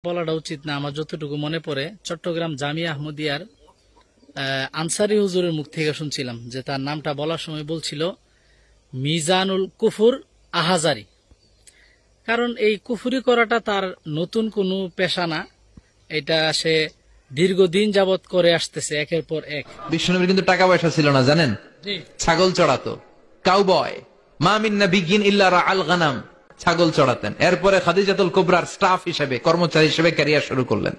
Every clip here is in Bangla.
বলাটা উচিত না। আমার যতটুকু মনে পড়ে, চট্টগ্রাম জামিয়া আহমদিয়ার আনসারি হুজুরের মুখ থেকে শুনছিলাম যে তার নামটা বলার সময় বলছিল মিজানুল কুফুর আহাজারি। কারণ এই কুফুরি করাটা তার নতুন কোনো পেশা না, এটা সে দীর্ঘদিন যাবৎ করে আসতেছে একের পর এক। বিশ্বনবীর কিন্তু টাকা পয়সা ছিল না জানেন, ছাগল চড়াতো, কাউবয়। মা মিন নাবিয়্যিন ইল্লা রাআল গানাম, ছাগল চড়াতেন। এরপরে খাদিজাতুল কুবরার স্টাফ হিসেবে, কর্মচারী হিসেবে ক্যারিয়ার শুরু করলেন।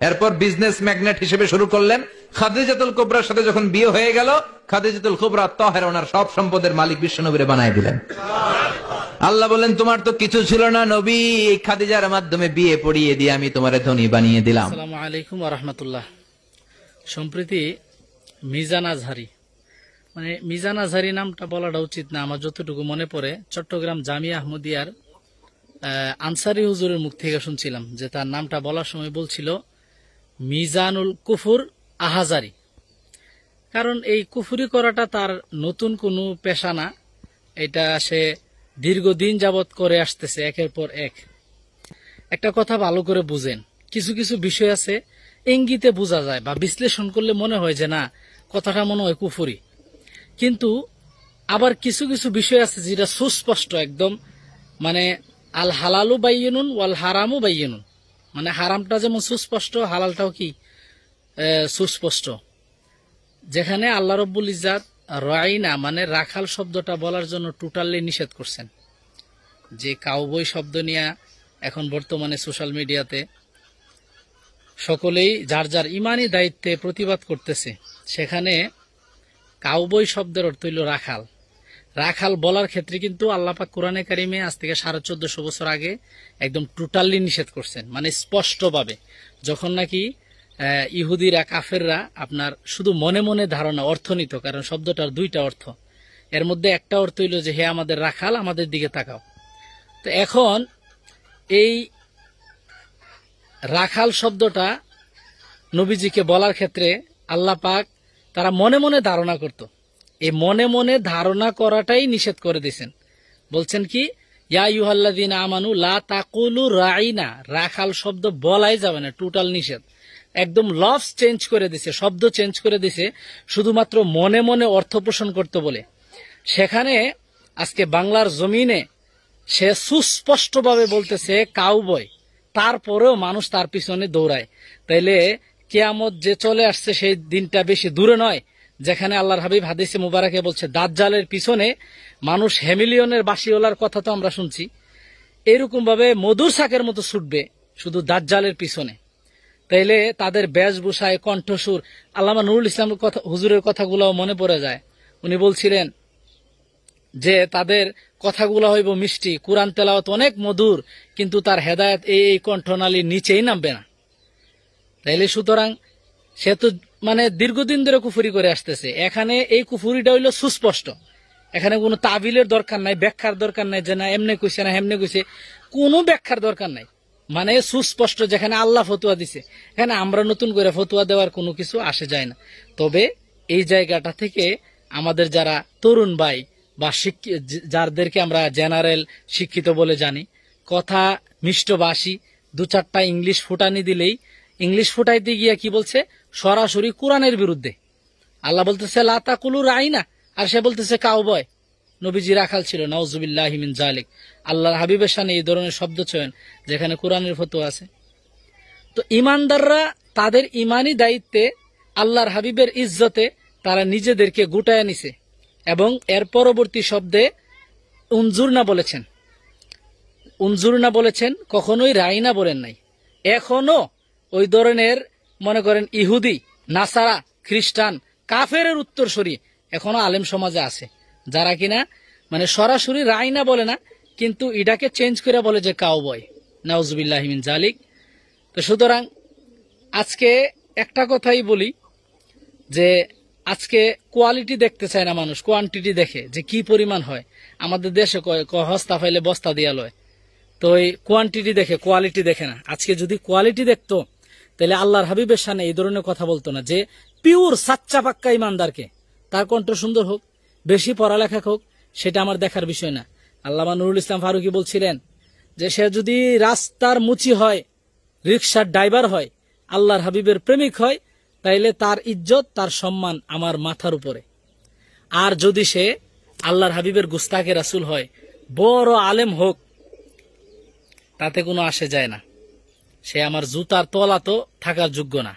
এরপর বিজনেস ম্যাগনেট হিসেবে শুরু করলেন। খাদিজাতুল কুবরার সাথে যখন বিয়ে হয়ে গেল, খাদিজাতুল কুবরা তাহেরা ওনার সব সম্পদের মালিক বিশ্বনবীরে বানায় দিলেন। আল্লাহ বলেন তোমার তো কিছু ছিল না নবী, এই খাদিজার মাধ্যমে বিয়ে পড়িয়ে দিয়ে আমি তোমারে ধনী বানিয়ে দিলাম। আসসালামু আলাইকুম ওয়া রাহমাতুল্লাহ। সম্প্রতি মিজান আজহারি, মিজান আজহারি নামটা বলাটা উচিত না। আমার যতটুকু মনে পড়ে, চট্টগ্রাম জামিয়া আহমদিয়ার আনসারি হুজুরের মুখ থেকে শুনছিলাম যে তার নামটা বলার সময় বলছিল মিজানুল কুফুর আহাজারি। কারণ এই কুফুরি করাটা তার নতুন কোনো পেশা না, এটা সে দীর্ঘদিন যাবৎ করে আসতেছে একের পর এক। একটা কথা ভালো করে বুঝেন, কিছু কিছু বিষয় আছে ইঙ্গিতে বোঝা যায় বা বিশ্লেষণ করলে মনে হয় যে না, কথাটা মনে হয় কুফুরি। কিন্তু আবার কিছু কিছু বিষয় আছে যেটা সুস্পষ্ট একদম, আল হালালু বাইয়িনুন ওয়াল হারামু বাইয়িনুন, হারামটা যেমন সুস্পষ্ট, হালালটাও কি সুস্পষ্ট। যেখানে আল্লাহ রব্বুল ইজ্জাত রাইনা রাখাল শব্দটা বলার জন্য টোটালি নিষেধ করছেন। যে কাউবয় শব্দ নিয়ে এখন বর্তমানে সোশ্যাল মিডিয়াতে সকলেই যার যার ইমানি দায়িত্বে প্রতিবাদ করতেছে, সেখানে কাউবয় শব্দের অর্থ হইল রাখাল। রাখাল বলার ক্ষেত্রে কিন্তু আল্লাহ পাক কোরআনে কারিমে আজ থেকে 1450 বছর আগে একদম টোটালি নিষেধ করছেন, স্পষ্টভাবে। যখন নাকি ইহুদিরা, কাফেররা আপনার শুধু মনে মনে ধারণা অর্থ নিত, কারণ শব্দটার দুইটা অর্থ, এর মধ্যে একটা অর্থ হইল যে হে আমাদের রাখাল, আমাদের দিকে তাকাও। তো এখন এই রাখাল শব্দটা নবীজিকে বলার ক্ষেত্রে আল্লাহ পাক তারা মনে মনে ধারণা করত, এই মনে মনে ধারণা করাটাই নিষেধ করে দিয়েছেন। বলছেন কি, ইয়া আইয়ুহাল্লাযীনা আমানু লা তাকুলু রাইনা, রাখাল শব্দ বলাই যাবে না, টোটাল নিষেধ। একদম লফজ চেঞ্জ করে দিছে, শব্দ চেঞ্জ করে দিছে, শুধুমাত্র মনে মনে অর্থ পোষণ করতে বলে। সেখানে আজকে বাংলার জমিনে সে সুস্পষ্টভাবে বলতেছে কাউবয়, তারপরেও মানুষ তার পিছনে দৌড়ায়। তাইলে কিয়ামত যে চলে আসছে সেই দিনটা বেশি দূরে নয়, যেখানে আল্লাহর হাবিব হাদিসে মুবারাকে বলছে দাজ্জালের পিছনে মানুষ হেমিলিয়নের বাঁশিওয়ালার কথা তো আমরা শুনছি, এরকম ভাবে মধুর শাকের মতো ছুটবে শুধু দাজ্জালের পিছনে। তাইলে তাদের বেশভূষায়, কণ্ঠসুর, আল্লামা নুরুল ইসলাম হুজুরের কথাগুলোও মনে পড়ে যায়। উনি বলছিলেন যে তাদের কথাগুলো হইব মিষ্টি, কুরআন তেলাওয়াত অনেক মধুর, কিন্তু তার হেদায়েত এই কণ্ঠনালীর নিচেই নামবে না। তাইলে সুতরাং সে তো দীর্ঘদিন ধরে কুফুরি করে আসতেছে। এখানে এই কুফুরিটা হইল সুস্পষ্ট, এখানে কোনো তাবিলের দরকার নাই, ব্যাখ্যার দরকার নাই যে না এমনি কইছে না হেমনে কইছে, কোনো ব্যাখ্যার দরকার নাই। সুস্পষ্ট, যেখানে আল্লাহ ফতুয়া দিছে, এখানে আমরা নতুন করে ফতুয়া দেওয়ার কোনো কিছু আসে যায় না। তবে এই জায়গাটা থেকে আমাদের যারা তরুণ ভাই বা যাদেরকে আমরা জেনারেল শিক্ষিত বলে জানি, কথা মিষ্টভাষী, দু চারটা ইংলিশ ফুটানি দিলেই, ইংলিশ ফুটাইতে গিয়া কি বলছে, সরাসরি কোরআনের বিরুদ্ধে। আল্লাহ বলতেছে লা তাকুলু রাইনা, আর সে বলতেছে কাউবয়। নবীজি রাখাল ছিল, নাউজুবিল্লাহি মিন যালিক। আল্লাহর হাবিবের শানে এই ধরনের শব্দ চয়ন যেখানে কোরআনের ফতোয়া আছে। তো ইমানদাররা তাদের ইমানি দায়িত্বে, আল্লাহর হাবিবের ইজ্জতে তারা নিজেদেরকে গুটায় নিছে এবং এর পরবর্তী শব্দে উনজুরনা বলেছেন। উনজুরনা বলেছেন, কখনোই রাইনা বলেন নাই। এখনো ওই ধরনের মনে করেন ইহুদি, নাসারা, খ্রিস্টান, কাফের উত্তরসূরি এখনো আলেম সমাজে আছে, যারা কিনা সরাসরি রাইনা বলে না, কিন্তু এটাকে চেঞ্জ করে বলে যে কাউবয়, নাউজুবিল্লাহি মিন যালিক। তো সুতরাং আজকে একটা কথাই বলি যে আজকে কোয়ালিটি দেখতে চায় না মানুষ, কোয়ান্টিটি দেখে যে কি পরিমাণ হয়। আমাদের দেশে হস্তা ফাইলে বস্তা দিয়া লয়, তো এই কোয়ান্টিটি দেখে, কোয়ালিটি দেখে না। আজকে যদি কোয়ালিটি দেখতো তাহলে আল্লাহর হাবিবের সামনে এই ধরনের কথা বলতো না, যে পিওর সাচ্চা পাক্কা ইমানদারকে, তার কণ্ঠ সুন্দর হোক, বেশি পড়ালেখা হোক, সেটা আমার দেখার বিষয় না। আল্লামা নুরুল ইসলাম ফারুকী বলছিলেন যে সে যদি রাস্তার মুচি হয়, রিকশার ড্রাইভার হয়, আল্লাহর হাবিবের প্রেমিক হয়, তাইলে তার ইজ্জত, তার সম্মান আমার মাথার উপরে। আর যদি সে আল্লাহর হাবিবের গুস্তাকে রাসূল হয়, বড় আলেম হোক, তাতে কোনো আসে যায় না, সে আমার জুতার তলা তো থাকার যোগ্য না।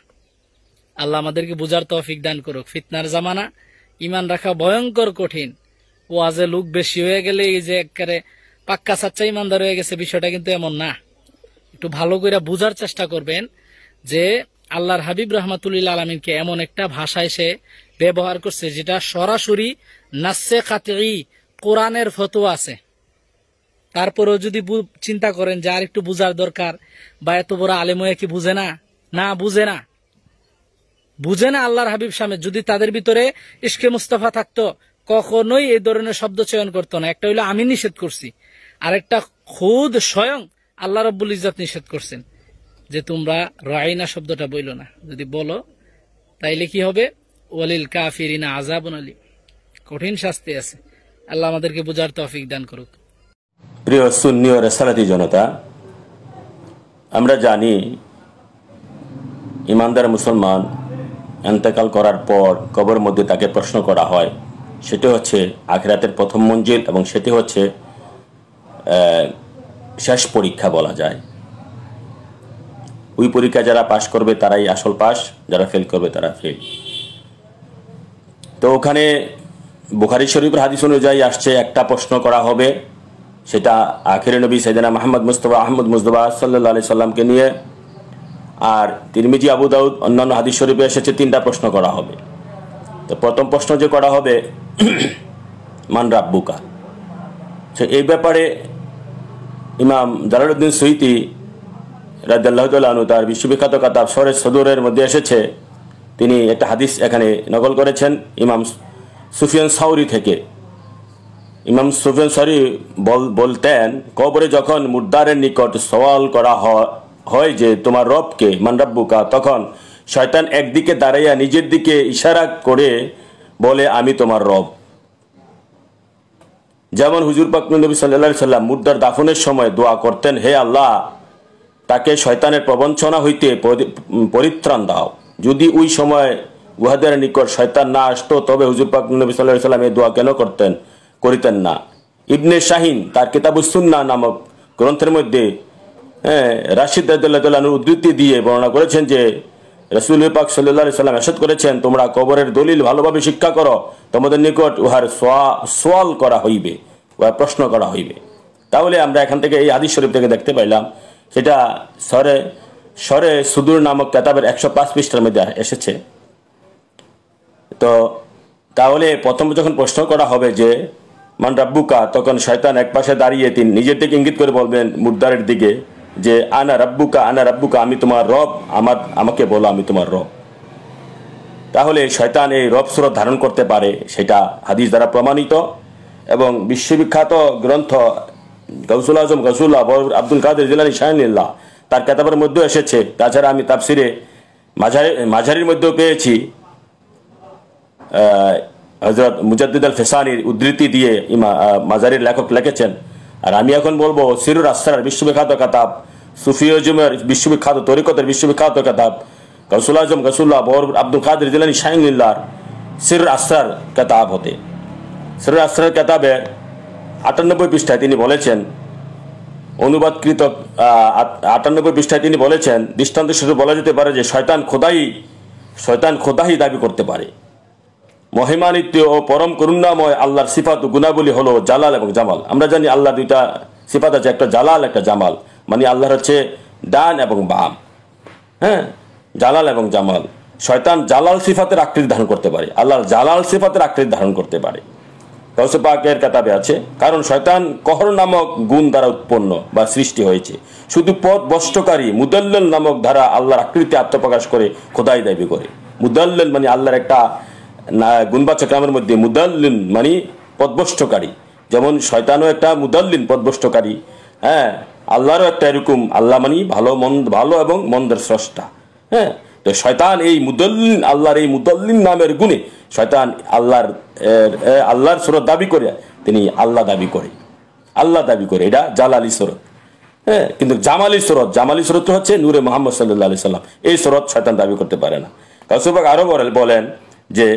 আল্লাহ আমাদেরকে বুঝার তৌফিক দান করুক। ফিতনার জামানা, ইমান রাখা ভয়ঙ্কর কঠিন। ওয়াজে লোক বেশি হয়ে গেলে এই যে একেবারে পাক্কা সাচ্চা ইমানদার হয়ে গেছে, বিষয়টা কিন্তু এমন না। একটু ভালো করে বুঝার চেষ্টা করবেন যে আল্লাহর হাবিব রহমাতুল্লাহ আলমিনকে এমন একটা ভাষায় সে ব্যবহার করছে যেটা সরাসরি নাসে কাতঈ কোরআনের ফতোয়া আছে। তারপরেও যদি চিন্তা করেন যে আর একটু বুঝার দরকার, বা এত বড় আলেম হয়ে কি বুঝে না? না, বুঝে না, বুঝে না। আল্লাহর হাবিব সামনে যদি তাদের ভিতরে ইশকে মুস্তাফা থাকতো, কখনোই এই ধরনের শব্দ চয়ন করতো না। একটা হইলো আমি নিষেধ করছি, আরেকটা খুদ স্বয়ং আল্লাহ রাব্বুল ইজ্জত নিষেধ করছেন যে তোমরা রাইনা শব্দটা বইলো না। যদি বলো তাইলে কি হবে? ওয়ালিল কাফিরিনা আযাবুন আলীম, কঠিন শাস্তি আছে। আল্লাহ আমাদেরকে বুঝার তৌফিক দান করুক। প্রিয় সুন্নি ও রেসালাতি জনতা, আমরা জানি ইমানদার মুসলমান ইন্তেকাল করার পর কবরের মধ্যে তাকে প্রশ্ন করা হয়। সেটি হচ্ছে আখিরাতের প্রথম মঞ্জিল, এবং সেটি হচ্ছে শেষ পরীক্ষা বলা যায়। ওই পরীক্ষা যারা পাশ করবে তারাই আসল পাশ, যারা ফেল করবে তারা ফেল। তো ওখানে বুখারী শরীফের হাদিস অনুযায়ী আসছে, একটা প্রশ্ন করা হবে, সেটা আখিরে নবী সাইয়েদনা মুহাম্মদ মুস্তাফা আহমদ মুজতবা সাল্লাল্লাহু আলাইহি সাল্লামকে নিয়ে। আর তিরমিজি, আবু দাউদ, অন্যান্য হাদিস শরীফে এসেছে 3টা প্রশ্ন করা হবে। তো প্রথম প্রশ্ন যে করা হবে, মান রাব্বুকা। সে এই ব্যাপারে ইমাম জালালউদ্দিন সুয়ুতী রাদিয়াল্লাহু তাআলা আনহু তার বিশ্ববিখ্যাত কিতাব শরহ সদুরের মধ্যে এসেছে, তিনি একটা হাদিস এখানে নকল করেছেন ইমাম সুফিয়ান সাউরি থেকে। ইমাম সুফিয়ান সাউরি বলতেন, কবরে যখন মুর্দারের নিকট সওয়াল করা হয় যে তোমার রবকে, মান রাব্বুকা, তখন শয়তান একদিকে দাঁড়াইয়া নিজের দিকে ইশারা করে বলে আমি তোমার রব। যেমন হুজুর পাক নবী সাল্লাল্লাহু আলাইহি সাল্লাম মুর্দার দাফনের সময় দোয়া করতেন, হে আল্লাহ, তাকে শয়তানের প্রবঞ্চনা হইতে পরিত্রাণ দাও। যদি ওই সময় উহাদের নিকট শয়তান না আসতো, তবে হুজুর পাক নবী সাল্লাল্লাহু আলাইহি সাল্লাম এই দোয়া কেন করিতেন না? ইবনে শাহিন তার কিতাবুস সুন্নাহ নামক গ্রন্থের মধ্যে রাশিদ রাদিয়াল্লাহু তাআলা আনহু উদ্ধৃতি দিয়ে বর্ণনা করেছেন যে রাসূল পাক সাল্লাল্লাহু আলাইহি সাল্লাম ইরশাদ করেছেন, তোমরা কবরের দলিল ভালোভাবে শিক্ষা করো, তোমাদের নিকট উহার সওয়াল করা হইবে, উহার প্রশ্ন করা হইবে। তাহলে আমরা এখান থেকে এই হাদিস শরীফ থেকে দেখতে পাইলাম, সেটা শরে সুদুর নামক কিতাবের 105 পৃষ্ঠার মধ্যে এসেছে। তো তাহলে প্রথম যখন প্রশ্ন করা হবে যে মান রাব্বুকা, তখন শয়তান একপাশে দাঁড়িয়ে তিনি নিজের দিকে ইঙ্গিত করে বলবেন মুর্দারের দিকে যে আনা রাব্বুকা, আনা রাব্বুকা, আমি তোমার রব, আমাকে বলো আমি তোমার রব। তাহলে শয়তান এই রব সুরত ধারণ করতে পারে, সেটা হাদিস দ্বারা প্রমাণিত। এবং বিশ্ববিখ্যাত গ্রন্থ গাউসুল আজম গাউসুল্লাহ আব্দুল কাদের জিলানী শাহিনুল্লাহ তার কিতাবের মধ্যেও এসেছে। তাছাড়া আমি তাফসিরে মাঝারির মধ্যেও পেয়েছি, হযরত মুজাদ্দিদ আল ফিসানির উদ্ধৃতি দিয়ে মাঝারির লেখক লিখেছেন। আর আমি এখন বলবো সিরুল আসরার বিশ্ববিখ্যাত কিতাব, সুফিয়জমের বিশ্ববিখ্যাত, তরিকতের বিশ্ববিখ্যাত কিতাব গাউসুল আজম গাউসুল্লাহ আব্দুল কাদের জিলানী শাহিনুল্লাহর সিরুল আসরার কিতাব হতে। সিরুল আসরার কিতাবে 98 পৃষ্ঠায় তিনি বলেছেন, অনুবাদকৃত 98 পৃষ্ঠায় তিনি বলেছেন, দৃষ্টান্ত স্বরূপ বলা যেতে পারে যে শয়তান খোদাই দাবি করতে পারে। মহিমান্বিত ও পরম করুণাময় আল্লাহর সিফাত ও গুণাবলী হলো জালাল এবং জামাল। আমরা জানি আল্লাহ দুইটা সিফাত আছে, একটা জালাল একটা জামাল, মানে আল্লাহর হচ্ছে ডান এবং বাম। জালাল এবং জামাল। শয়তান জালাল সিফাতের আকৃতি ধারণ করতে পারে, আল্লাহর জালাল সিফাতের আকৃতি ধারণ করতে পারে। গাউসে পাকের কিতাবে আছে, কারণ শয়তান কহর নামক গুণ দ্বারা উৎপন্ন বা সৃষ্টি হয়েছে। শুধু পথ ভ্রষ্টকারী মুদাল্লিল নামক ধারা আল্লাহর আকৃতি আত্মপ্রকাশ করে খোদাই দাবি করে। মুদাল্লিল মানে আল্লাহর একটা গুণবাচক নামের মধ্যে মুদাল্লিল মানে পথভ্রষ্টকারী। যেমন শয়তানও একটা মুদাল্লিল পথভ্রষ্টকারী, আল্লাহরও একটা এরকম, আল্লাহ মানে ভালো এবং মন্দের স্রষ্টা। তো শয়তান এই মুদাল্লিল, আল্লাহর এই মুদাল্লিল নামের গুণে শয়তান আল্লাহর সুরত দাবি করে, তিনি আল্লাহ দাবি করে, এটা জালালি সুরত। হ্যাঁ, কিন্তু জামালি সুরত হচ্ছে নূরে মোহাম্মদ সাল্লাল্লাহু আলাইহি সাল্লাম। এই সুরত শয়তান দাবি করতে পারে না। কাউসুর পাক আরো বলেন যে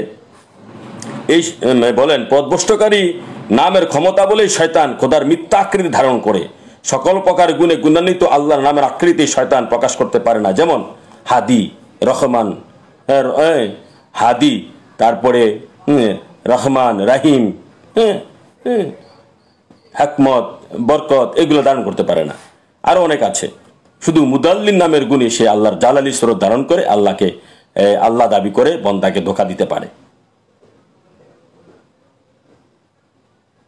এই বলেন পথভ্রষ্টকারী নামের ক্ষমতা বলেই শয়তান খোদার মিথ্যা আকৃতি ধারণ করে। সকল প্রকার গুণে গুণান্বিত আল্লাহর নামের আকৃতি শয়তান প্রকাশ করতে পারে না। যেমন হাদি, রহমান, হাদি, তারপরে রহমান, রাহিম, হাকমত, বরকত, এগুলো ধারণ করতে পারে না। আরো অনেক আছে। শুধু মুদাল্লিন নামের গুণে সে আল্লাহর জালালি সুরত ধারণ করে আল্লাহকে আল্লাহ দাবি করে বন্দাকে ধোঁকা দিতে পারে।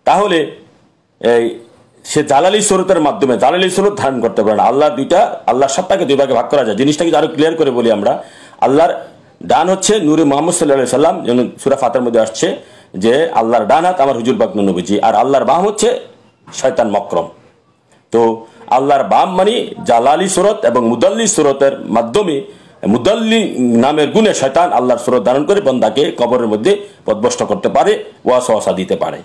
তাহলে সে জালালি সুরতের মাধ্যমে জালালি সুরত ধারণ করতে পারে না। আল্লাহর সত্তাকে দুই ভাগে ভাগ করা যায়। জিনিসটাকে আরো ক্লিয়ার করে বলি আমরা, আল্লাহর ডান হচ্ছে নূরে মুহাম্মদ সাল্লাল্লাহু আলাইহি সাল্লাম, যেমন সূরা ফাতিহার মধ্যে আসছে যে আল্লাহর ডান হাত আমার হুজুর পাক নবীজি, আর আল্লাহর বাম হচ্ছে শয়তান মকরম। তো আল্লাহর বাম মানে জালালি সুরত এবং মুদাল্লি সুরতের মাধ্যমে মুদাল্লি নামের গুণে শয়তান আল্লাহর সুরত ধারণ করে বন্দাকে কবরের মধ্যে পথভ্রষ্ট করতে পারে, ওয়াসওয়াসা দিতে পারে।